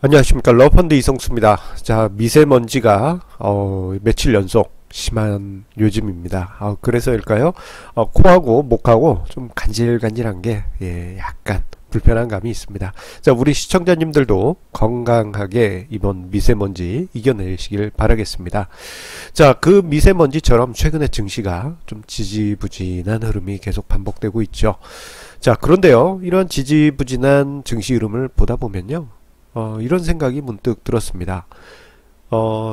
안녕하십니까. 러펀드 이성수입니다. 자, 미세먼지가 며칠 연속 심한 요즘입니다. 그래서일까요? 코하고 목하고 좀 간질간질한 게 약간 불편한 감이 있습니다. 자, 우리 시청자님들도 건강하게 이번 미세먼지 이겨내시길 바라겠습니다. 자, 그 미세먼지처럼 최근에 증시가 좀 지지부진한 흐름이 계속 반복되고 있죠. 자, 그런데요, 이런 지지부진한 증시 흐름을 보다 보면요, 이런 생각이 문득 들었습니다.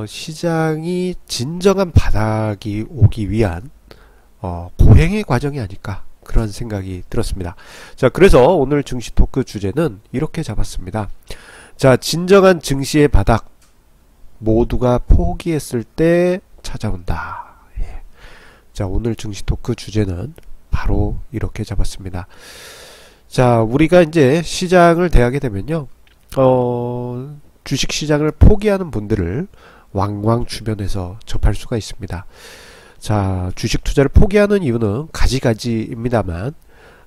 시장이 진정한 바닥이 오기 위한 고행의 과정이 아닐까, 그런 생각이 들었습니다. 자, 그래서 오늘 증시 토크 주제는 이렇게 잡았습니다. 자, 진정한 증시의 바닥, 모두가 포기했을 때 찾아온다. 예. 자, 오늘 증시 토크 주제는 바로 이렇게 잡았습니다. 자, 우리가 이제 시장을 대하게 되면요, 주식시장을 포기하는 분들을 왕왕 주변에서 접할 수가 있습니다. 자, 주식 투자를 포기하는 이유는 가지가지입니다만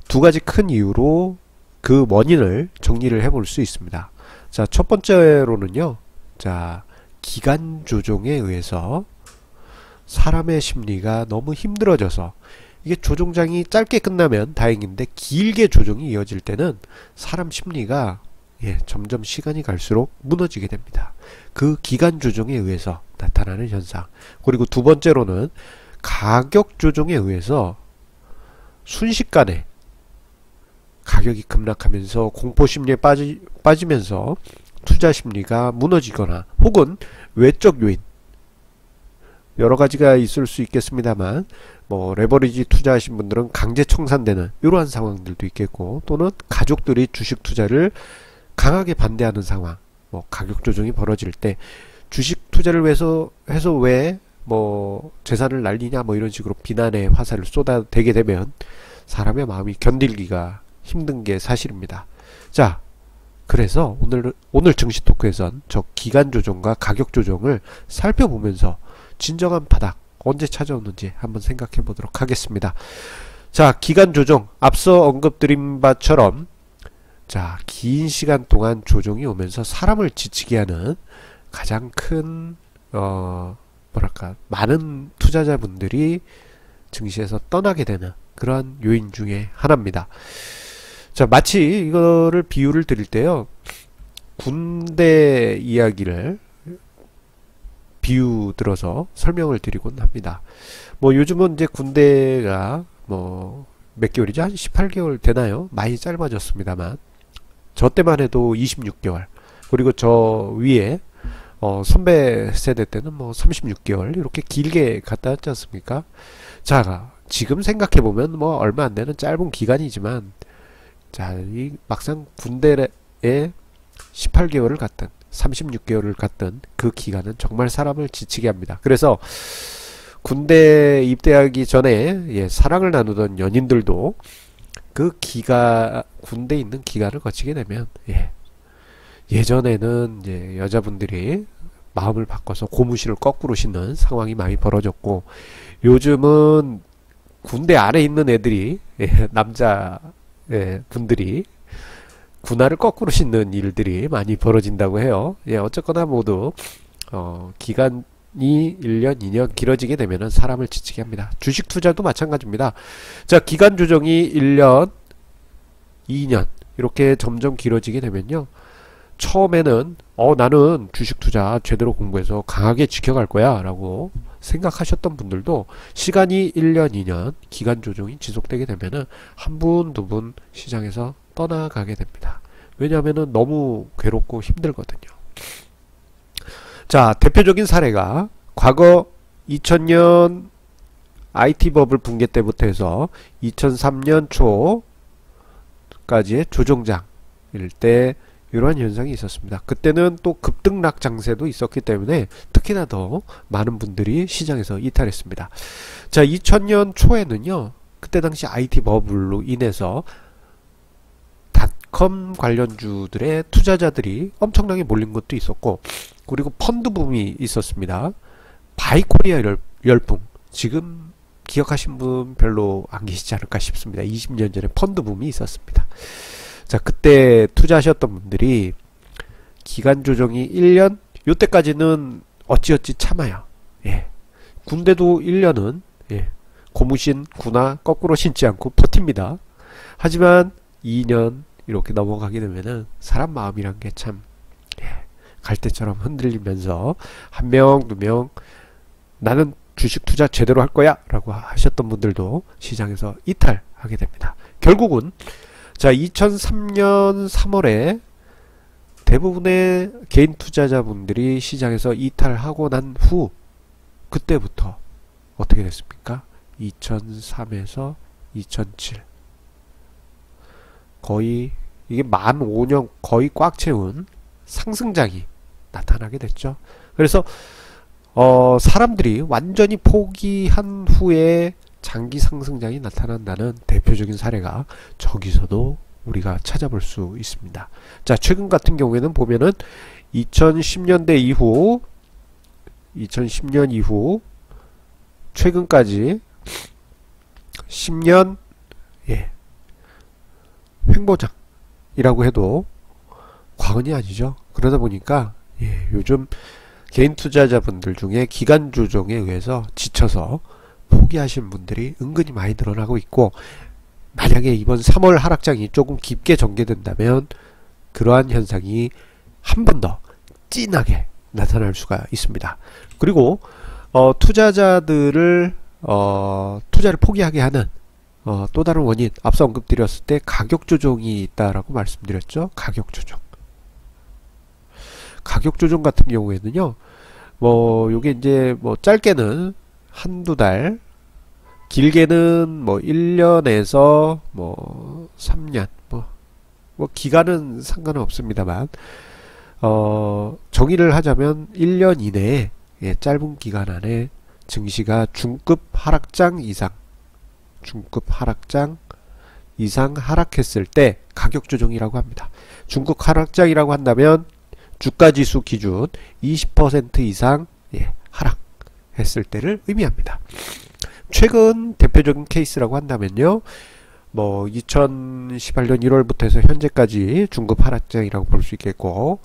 두 가지 큰 이유로 그 원인을 정리를 해볼 수 있습니다. 자, 첫 번째로는요, 자, 기간 조정에 의해서 사람의 심리가 너무 힘들어져서, 이게 조종장이 짧게 끝나면 다행인데 길게 조정이 이어질 때는 사람 심리가 점점 시간이 갈수록 무너지게 됩니다. 그 기간 조정에 의해서 나타나는 현상. 그리고 두 번째로는 가격 조정에 의해서 순식간에 가격이 급락하면서 공포심리에 빠지면서 투자 심리가 무너지거나, 혹은 외적 요인, 여러 가지가 있을 수 있겠습니다만, 뭐 레버리지 투자하신 분들은 강제 청산되는 이러한 상황들도 있겠고, 또는 가족들이 주식 투자를 강하게 반대하는 상황, 뭐 가격 조정이 벌어질 때 주식 투자를 해서 왜 뭐 재산을 날리냐, 뭐 이런 식으로 비난의 화살을 쏟아대게 되면 사람의 마음이 견딜기가 힘든 게 사실입니다. 자, 그래서 오늘 증시 토크에선 저 기간 조정과 가격 조정을 살펴보면서 진정한 바닥 언제 찾아오는지 한번 생각해 보도록 하겠습니다. 자, 기간 조정, 앞서 언급드린 바처럼, 자, 긴 시간 동안 조정이 오면서 사람을 지치게 하는 가장 큰 많은 투자자분들이 증시에서 떠나게 되는 그러한 요인 중에 하나입니다. 자, 마치 이거를 비유를 드릴 때요, 군대 이야기를 비유 들어서 설명을 드리곤 합니다. 뭐 요즘은 이제 군대가 뭐 몇 개월이죠? 한 18개월 되나요? 많이 짧아졌습니다만, 저 때만 해도 26개월, 그리고 저 위에 선배 세대 때는 뭐 36개월 이렇게 길게 갔다 왔지 않습니까? 자, 지금 생각해보면 뭐 얼마 안 되는 짧은 기간이지만, 자, 이 막상 군대에 18개월을 갔든 36개월을 갔든 그 기간은 정말 사람을 지치게 합니다. 그래서 군대 입대하기 전에 사랑을 나누던 연인들도 그 군대에 있는 기간을 거치게 되면, 예전에는 이제 여자분들이 마음을 바꿔서 고무신을 거꾸로 신는 상황이 많이 벌어졌고, 요즘은 군대 안에 있는 애들이, 남자 분들이 군화를 거꾸로 신는 일들이 많이 벌어진다고 해요. 어쨌거나 모두 기간이 1년, 2년 길어지게 되면 사람을 지치게 합니다. 주식 투자도 마찬가지입니다. 자, 기간 조정이 1년, 2년 이렇게 점점 길어지게 되면요, 처음에는 나는 주식 투자 제대로 공부해서 강하게 지켜갈 거야 라고 생각하셨던 분들도 시간이 1년, 2년 기간 조정이 지속되게 되면은 한 분, 두 분 시장에서 떠나가게 됩니다. 왜냐하면은 너무 괴롭고 힘들거든요. 자, 대표적인 사례가 과거 2000년 IT 버블 붕괴 때부터 해서 2003년 초까지의 조정장일 때 이러한 현상이 있었습니다. 그때는 또 급등락 장세도 있었기 때문에 특히나 더 많은 분들이 시장에서 이탈했습니다. 자, 2000년 초에는요, 그때 당시 IT 버블로 인해서 닷컴 관련주들의 투자자들이 엄청나게 몰린 것도 있었고, 그리고 펀드 붐이 있었습니다. 바이코리아 열풍, 지금 기억하신 분 별로 안 계시지 않을까 싶습니다. 20년 전에 펀드 붐이 있었습니다. 자, 그때 투자하셨던 분들이 기간 조정이 1년, 요때까지는 어찌어찌 참아요. 예. 군대도 1년은 예. 고무신 군화 거꾸로 신지 않고 버팁니다. 하지만 2년 이렇게 넘어가게 되면은 사람 마음이란 게 참 갈대처럼 흔들리면서 한 명, 두 명 나는 주식 투자 제대로 할 거야 라고 하셨던 분들도 시장에서 이탈하게 됩니다. 결국은 자 2003년 3월에 대부분의 개인 투자자분들이 시장에서 이탈하고 난 후 그때부터 어떻게 됐습니까? 2003에서 2007 거의 이게 만 5년 거의 꽉 채운 상승장이 나타나게 됐죠. 그래서 사람들이 완전히 포기한 후에 장기 상승장이 나타난다는 대표적인 사례가 저기서도 우리가 찾아볼 수 있습니다. 자, 최근 같은 경우에는 보면은 2010년대 이후 2010년 이후 최근까지 10년 횡보장이라고 해도 과언이 아니죠. 그러다 보니까 요즘 개인 투자자분들 중에 기간 조정에 의해서 지쳐서 포기하신 분들이 은근히 많이 늘어나고 있고, 만약에 이번 3월 하락장이 조금 깊게 전개된다면 그러한 현상이 한 번 더 진하게 나타날 수가 있습니다. 그리고 투자자들을 투자를 포기하게 하는 또 다른 원인, 앞서 언급드렸을 때 가격 조정이 있다라고 말씀드렸죠. 가격 조정. 가격 조정 같은 경우에는요, 요게 이제 짧게는 한두 달, 길게는 1년에서 3년, 기간은 상관은 없습니다만, 정의를 하자면 1년 이내에, 짧은 기간 안에 증시가 중급 하락장 이상 하락했을 때 가격 조정이라고 합니다. 중급 하락장이라고 한다면 주가지수 기준 20% 이상 하락했을 때를 의미합니다. 최근 대표적인 케이스라고 한다면요, 2018년 1월부터 해서 현재까지 중급 하락장이라고 볼 수 있겠고,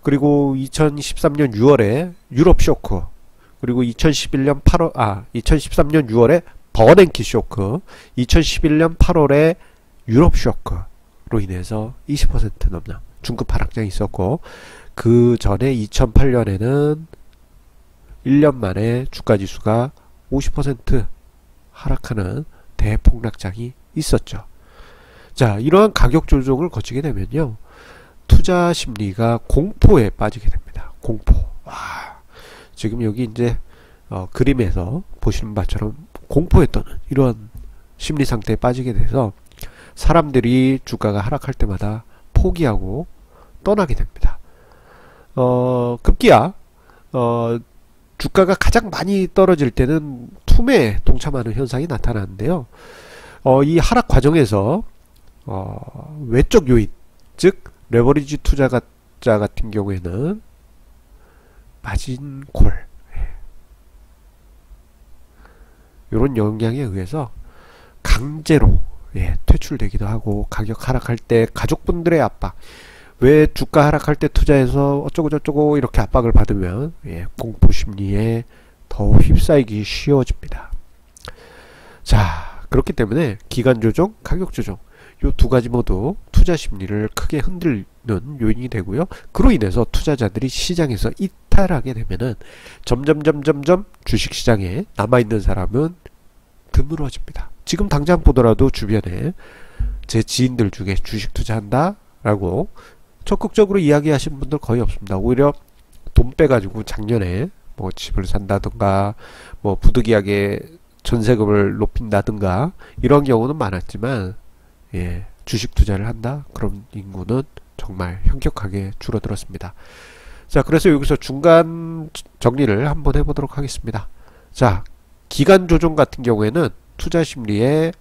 그리고 2013년 6월에 유럽 쇼크, 그리고 2013년 6월에 버냉키 쇼크, 2011년 8월에 유럽 쇼크로 인해서 20% 넘는 중급 하락장이 있었고, 그 전에 2008년에는 1년 만에 주가지수가 50% 하락하는 대폭락장이 있었죠. 자, 이러한 가격 조정을 거치게 되면요, 투자 심리가 공포에 빠지게 됩니다. 공포. 지금 여기 이제 그림에서 보시는 바처럼 공포에 떠는 이런 심리 상태에 빠지게 돼서 사람들이 주가가 하락할 때마다 포기하고 떠나게 됩니다. 급기야 주가가 가장 많이 떨어질 때는 투매에 동참하는 현상이 나타나는데요. 이 하락 과정에서 외적 요인, 즉 레버리지 투자자 같은 경우에는 마진콜, 이런 영향에 의해서 강제로 퇴출되기도 하고, 가격 하락할 때 가족분들의 압박, 왜 주가 하락할 때 투자해서 어쩌고저쩌고 이렇게 압박을 받으면 공포심리에 더 휩싸이기 쉬워집니다. 자, 그렇기 때문에 기간조정, 가격조정, 이 두 가지 모두 투자 심리를 크게 흔들는 요인이 되고요. 그로 인해서 투자자들이 시장에서 이탈하게 되면은 점점 주식시장에 남아있는 사람은 드물어집니다. 지금 당장 보더라도 주변에 제 지인들 중에 주식 투자한다 라고 적극적으로 이야기하시는 분들 거의 없습니다. 오히려 돈 빼가지고 작년에 집을 산다든가 부득이하게 전세금을 높인다든가 이런 경우는 많았지만, 주식 투자를 한다? 그런 인구는 정말 현격하게 줄어들었습니다. 자, 그래서 여기서 중간 정리를 한번 해보도록 하겠습니다. 자, 기간 조정 같은 경우에는 투자 심리에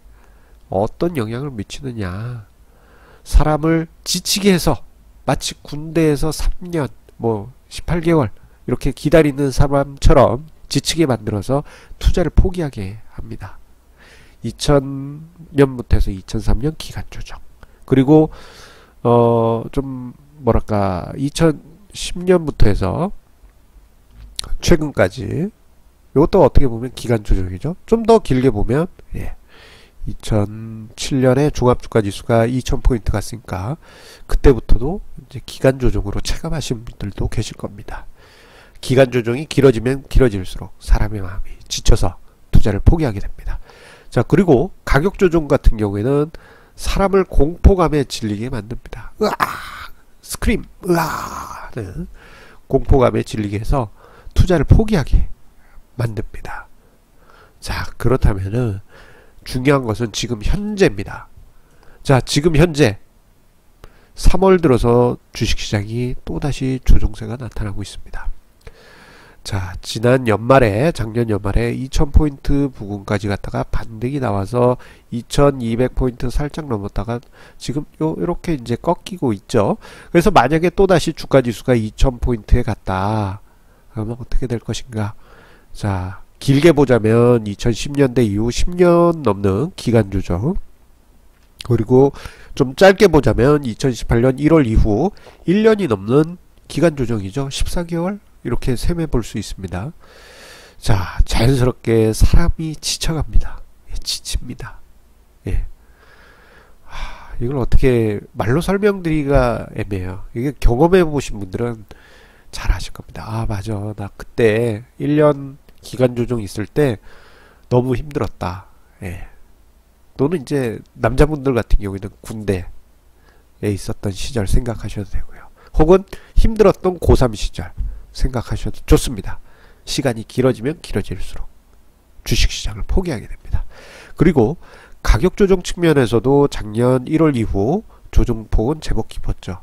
어떤 영향을 미치느냐, 사람을 지치게 해서 마치 군대에서 3년 18개월 이렇게 기다리는 사람처럼 지치게 만들어서 투자를 포기하게 합니다. 2000년부터 해서 2003년 기간 조정, 그리고 좀 뭐랄까 2010년부터 해서 최근까지 이것도 어떻게 보면 기간 조정이죠. 좀 더 길게 보면 2007년에 종합주가지수가 2000포인트 갔으니까 그때부터도 이제 기간 조정으로 체감하신 분들도 계실 겁니다. 기간 조정이 길어지면 길어질수록 사람의 마음이 지쳐서 투자를 포기하게 됩니다. 자, 그리고 가격 조정 같은 경우에는 사람을 공포감에 질리게 만듭니다. 으아! 스크림! 으아! 네. 공포감에 질리게 해서 투자를 포기하게 만듭니다. 자, 그렇다면은 중요한 것은 지금 현재입니다. 자, 지금 현재 3월 들어서 주식시장이 또다시 조정세가 나타나고 있습니다. 자, 지난 연말에, 작년 연말에 2000포인트 부근까지 갔다가 반등이 나와서 2200포인트 살짝 넘었다가 지금 요렇게 이제 꺾이고 있죠. 그래서 만약에 또다시 주가지수가 2000포인트에 갔다 그러면 어떻게 될 것인가? 자, 길게 보자면 2010년대 이후 10년 넘는 기간 조정, 그리고 좀 짧게 보자면 2018년 1월 이후 1년이 넘는 기간 조정이죠. 14개월 이렇게 셈해 볼 수 있습니다. 자, 자연스럽게 사람이 지쳐갑니다. 지칩니다. 이걸 어떻게 말로 설명드리기가 애매해요. 이게 경험해 보신 분들은 잘 아실 겁니다. 아, 맞아, 나 그때 1년 기간 조정 있을 때 너무 힘들었다. 또는 이제 남자분들 같은 경우에는 군대에 있었던 시절 생각하셔도 되고요. 혹은 힘들었던 고3 시절 생각하셔도 좋습니다. 시간이 길어지면 길어질수록 주식시장을 포기하게 됩니다. 그리고 가격 조정 측면에서도 작년 1월 이후 조정폭은 제법 깊었죠.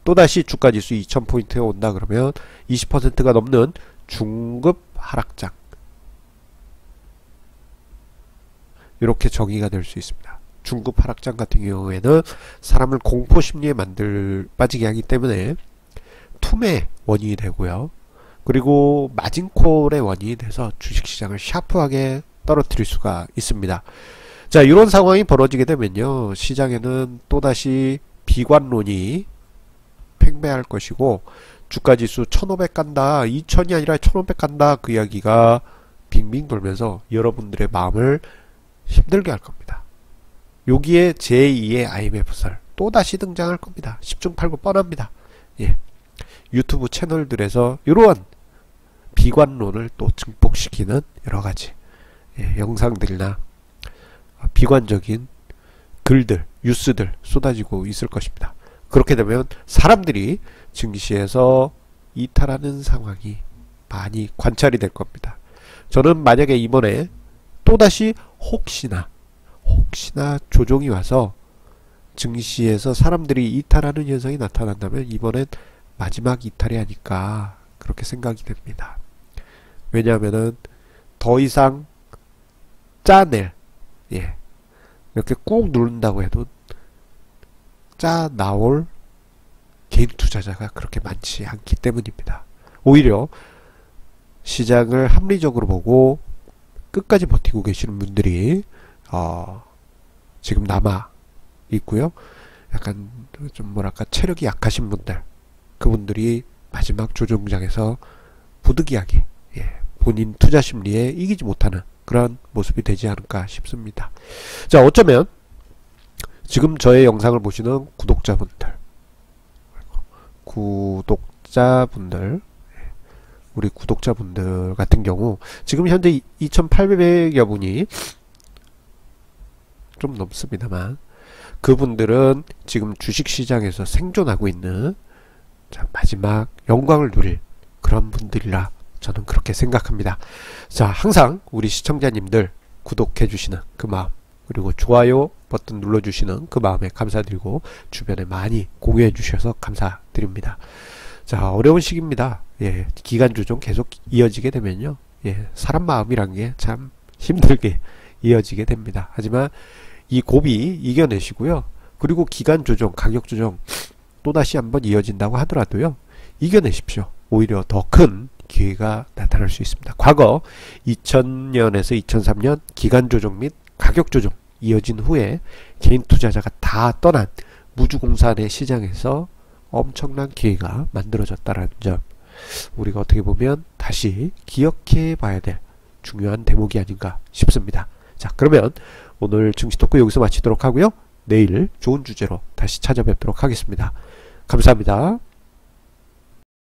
또다시 주가지수 2000포인트에 온다 그러면 20%가 넘는 중급 하락장, 이렇게 정의가 될 수 있습니다. 중급 하락장 같은 경우에는 사람을 공포심리에 빠지게 하기 때문에 투매 원인이 되고요. 그리고 마진콜의 원인이 돼서 주식시장을 샤프하게 떨어뜨릴 수가 있습니다. 자, 이런 상황이 벌어지게 되면요, 시장에는 또다시 비관론이 팽배할 것이고, 주가지수 1500 간다, 2000이 아니라 1500 간다, 그 이야기가 빙빙 돌면서 여러분들의 마음을 힘들게 할 겁니다. 여기에 제2의 IMF설 또다시 등장할 겁니다. 10중 8구 뻔합니다. 유튜브 채널들에서 이러한 비관론을 또 증폭시키는 여러가지 영상들이나 비관적인 글들, 뉴스들 쏟아지고 있을 것입니다. 그렇게 되면 사람들이 증시에서 이탈하는 상황이 많이 관찰이 될 겁니다. 저는 만약에 이번에 또다시 혹시나 조정이 와서 증시에서 사람들이 이탈하는 현상이 나타난다면 이번엔 마지막 이탈이 아닐까 그렇게 생각이 됩니다. 왜냐하면은 더 이상 짜낼, 이렇게 꾹 누른다고 해도 짜 나올 개인 투자자가 그렇게 많지 않기 때문입니다. 오히려 시장을 합리적으로 보고 끝까지 버티고 계시는 분들이 지금 남아 있고요. 약간 좀 뭐랄까 체력이 약하신 분들, 그분들이 마지막 조정장에서 부득이하게 본인 투자 심리에 이기지 못하는 그런 모습이 되지 않을까 싶습니다. 자, 어쩌면 지금 저의 영상을 보시는 우리 구독자분들 같은 경우 지금 현재 2800여 분이 좀 넘습니다만, 그분들은 지금 주식시장에서 생존하고 있는 마지막 영광을 누릴 그런 분들이라 저는 그렇게 생각합니다. 자, 항상 우리 시청자님들 구독해 주시는 그 마음, 그리고 좋아요 버튼 눌러주시는 그 마음에 감사드리고 주변에 많이 공유해 주셔서 감사드립니다. 자, 어려운 시기입니다. 기간 조정 계속 이어지게 되면요, 사람 마음이란 게 참 힘들게 이어지게 됩니다. 하지만 이 고비 이겨내시고요. 그리고 기간 조정, 가격 조정 또다시 한번 이어진다고 하더라도요, 이겨내십시오. 오히려 더 큰 기회가 나타날 수 있습니다. 과거 2000년에서 2003년 기간 조정 및 가격 조정 이어진 후에 개인 투자자가 다 떠난 무주공산의 시장에서 엄청난 기회가 만들어졌다는 점, 우리가 어떻게 보면 다시 기억해 봐야 될 중요한 대목이 아닌가 싶습니다. 자, 그러면 오늘 증시 토크 여기서 마치도록 하고요. 내일 좋은 주제로 다시 찾아뵙도록 하겠습니다. 감사합니다.